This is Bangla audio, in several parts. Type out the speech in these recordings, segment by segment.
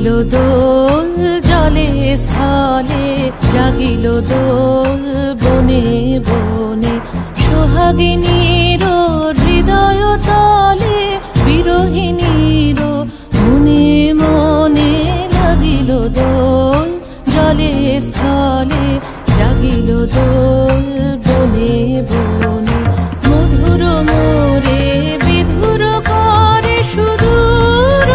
জাগিল দোল জলে স্থলে, জাগিল দোল বনে বনে, সোহাগিনীর হৃদয় তলে, বিরহিণীর মনে মনে লাগিল দোল জলে স্থলে, জাগিল দোল বনে বনে। মধুর মোরে বিধুর করে সুদূর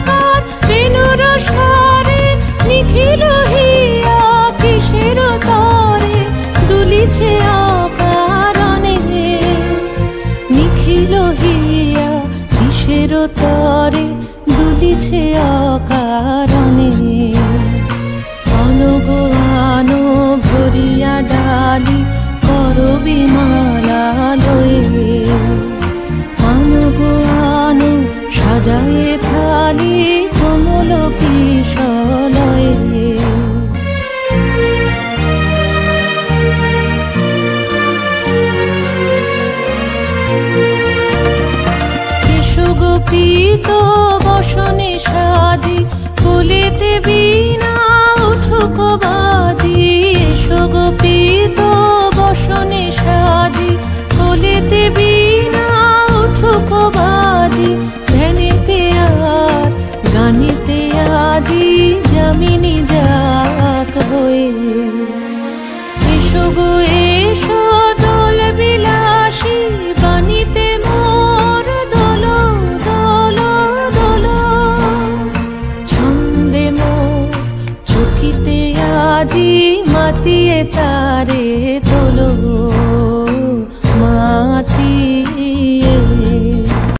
কার, বেণুর স্বরে নিখিল হিয়া কিসের তরে, দুলিছে অকারণে নিখিল হিয়া কিসের তরে, দুলিছে অকারণে। আনো আনো ভরিয়া ডালি করবি মালা লয়ে, আনো আনো সাজায়ে থালি কমল কিশলয়ে। গোপীত বসনে সাজি, কুলিতে বীণা উঠুক বাজি, এসো গোপীত বসনে সাজি, কুলিতে বীণা উঠুক বাজি, ধ্যানেতে আর গানেতে আজি যামিনী যাক হয়ে। এসো গো এসো দোল বিলাসী, বাণীতে মোর দোল দোল দোল, ছন্দে মোর চকিতে আজি মাতিয়ে তারে তোলো।